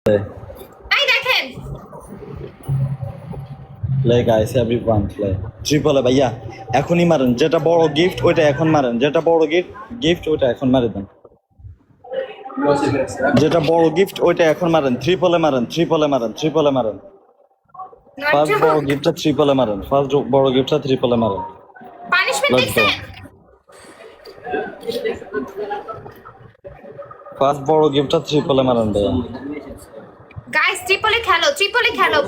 এই দেখেন play guys everyone play ট্রিপলে ভাইয়া এখনই মারেন যেটা বড় গিফট ওইটা এখন মারেন যেটা বড় গিফট ওইটা এখন মারে দেন যেটা বড় গিফট ওইটা এখন মারেন ট্রিপলে মারেন ফার্স্ট বড় গিফটটা ট্রিপলে মারেন ফার্স্ট বড় গিফটটা ট্রিপলে মারেন পানিশমেন্ট দিছেন ফার্স্ট বড় গিফটটা ট্রিপলে মারেন ভাইয়া গাইস ট্রিপলে খেলো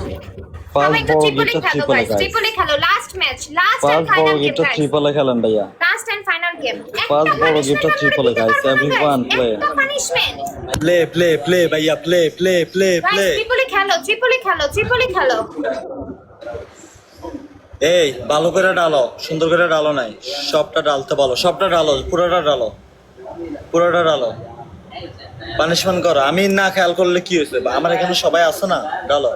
ফার্স্ট বড় গিফটটা ট্রিপলে খেলো last match last end first বড় ফাইনাল গেম গিফটটা ট্রিপলে খেলেন ভাইয়া last end final game first বড় গিফটটা ট্রিপলে guys everyone play punishment play ভাইয়া প্লে গাইস ট্রিপলে খেলো এই ভালো করে ডালো সুন্দর করে ডালো নাই সবটা ডালতে বলো সবটা ডালো পুরোটা ডালো পানিশমেন্ট করো আমি না খেয়াল করলে কি হয়েছে আমার এখানে সবাই আছে না ডালো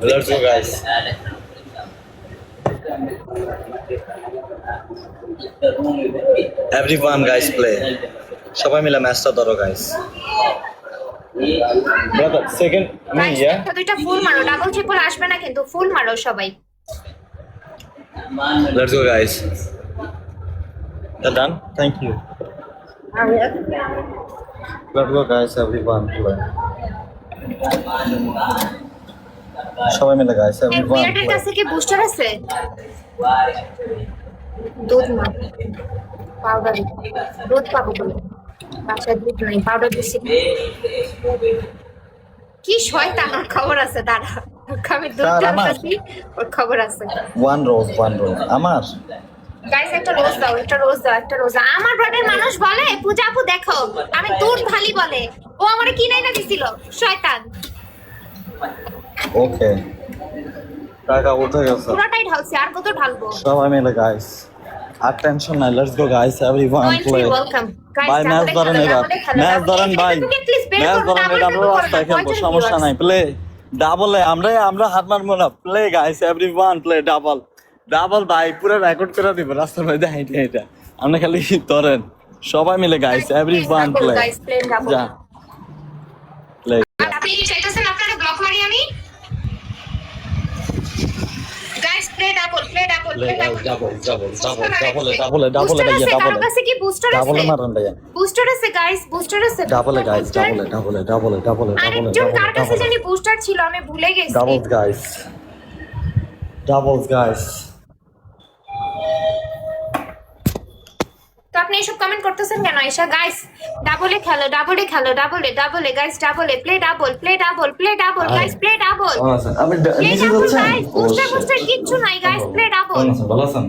Let's go guys everyone guys play সবাই মিলে ম্যাচটা ধরো guys brother second me yeah দুইটা ফুল মারো ডাবল ট্রিপল আসবে না কিন্তু ফুল মারো সবাই let's go guys done thank you let's go guys everyone play সবাই মিলে গাইস এভরিওয়ান প্লেয়ারের কাছে কি বুস্টার আছে দুধ না পাউডার দুধ পাবো বলে বাসায় দুধ নাই পাউডার দিছি কি শয়তান খবর আছে দাঁড়া আমি দুধ খাচ্ছি ওর খবর আছে ওয়ান রোজ আমার গাইস একটা রোজ দাও আমার ব্রাডের মানুষ বলে পূজা আপু দেখো আমি দুধ ঢালি বলে ও আমারে কিনাই না দিছিল শয়তান ওকে টাকা উঠে গেছে পুরোটাই ঢালছি আর কত ঢালবো সবাই মিলে গাইস আর টেনশন নাই let's go guys everyone play welcome ভাই ম্যাচ ধরেন এবার ম্যাচ ধরেন ভাই ম্যাচ ধরেন এটা আমরা রাস্তায় খেলবো সমস্যা নাই প্লে ডাবলে আমরা হাত মারবো না play guys everyone play double ভাই পুরো রেকর্ড করে দিব রাস্তার মধ্যে হাইটে এটা আমরা খালি ধরেন সবাই মিলে গাইস এভরিওয়ান প্লে যা প্লে আপনি কি চাইতেছেন আপনারা ব্লক মারি আমি গাইস প্লে ডাবল ডাবলে ভাইয়া কারো কাছে কি বুস্টার আছে ডাবলে মারেন ভাইয়া বুস্টার আছে গাইস বুস্টার আছে ডাবলে আরেকজন কার কাছে জানি বুস্টার ছিল আমি ভুলে গেছি ডাবলস গাইস তো আপনি এসব কমেন্ট করতেছেন কেন আয়েশা গাইস ডাবলে খেলো ডাবলে গাইস ডাবলে play double guys play double আমি নিচে যাচ্ছি বুস্টার কিচ্ছু নাই গাইস প্লে ডাবল ভালো আছেন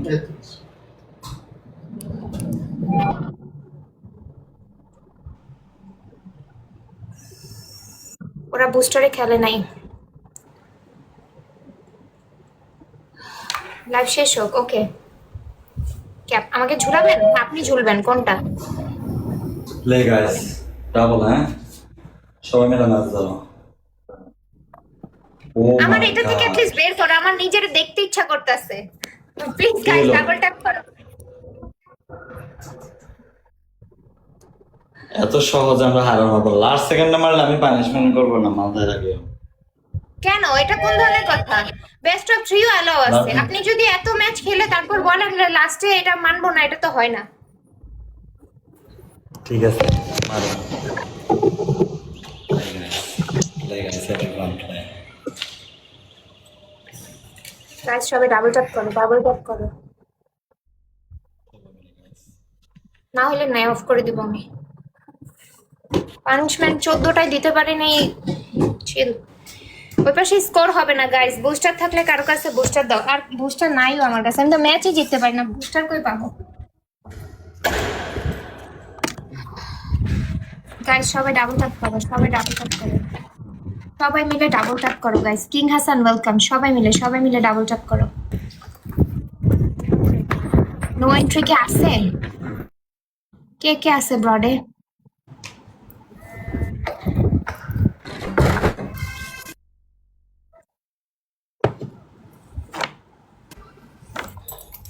ওরা বুস্টারে খেলে নাই লাইভ শেষ হোক ওকে ক্যাপ আমাকে ঝুলাবেন আপনি ঝুলবেন কোনটা প্লে গাইস ডাবল হ্যাঁ সবাই মিলে নাচ ধরো আমার এটা থেকে at least বের করো আমার নিজের দেখতে ইচ্ছা করতেছে প্লিজ গাইস ডাবল ট্যাপ করো এত সহজ আমরা হারানো হবো লাস্ট সেকেন্ডে মারলে আমি পানিশমেন্ট করবো না মাথায় রাখিও কেন এটা কোন ধরনের কথা বেস্ট অফ 3 অ্যালাউ আছে আপনি যদি এত ম্যাচ খেলে তারপর বলেন লাস্টে এটা মানবো না এটা তো হয় না ঠিক আছে মারো গাইস সবাই ডাবল ট্যাপ করো না হলে নাই অফ করে দিব আমি পানিশমেন্ট 14টাই দিতে পারিনি চিল ওই পাশে স্কোর হবে না গাইস বুস্টার থাকলে কারো কাছে বুস্টার দাও আর বুস্টার নাইও আমার কাছে আমি তো ম্যাচই জিততে পারি না বুস্টার কই পাবো গাইস সবাই ডাবল ট্যাপ করো সবাই মিলে ডাবল ট্যাপ করো গাইস কিং হাসান ওয়েলকাম সবাই মিলে ডাবল ট্যাপ করো নো এন্ট্রি কে আছে কে আছে ব্রডে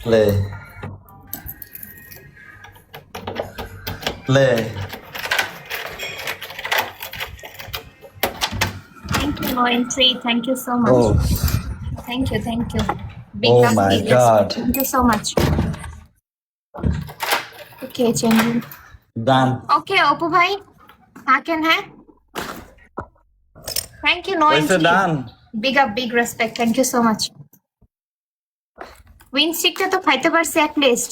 play No entry. Thank you so much. Oh, Thank you. Big Oh love, my big God. respect. Thank you so much. Okay, changing. done. Okay, Oppo bhai. Haken hai. Thank you. No Where's entry. done? Big up, big respect. Thank you so much. Win stickটা তো খাইতে পারছি at least.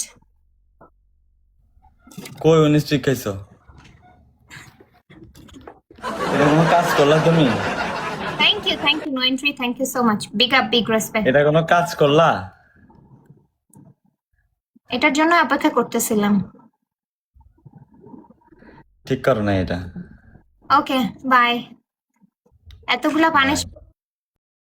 কই অনিশ্চিত খাইছো? এটা কোনো কাজ করলা তুমি? Thank you. No entry. Thank you so much. Big up, big respect. এটা কোনো কাজ করলা? এটার জন্য অপেক্ষা করতেছিলাম। ঠিক করো না এটা। ওকে, বাই। এতগুলা পানিশ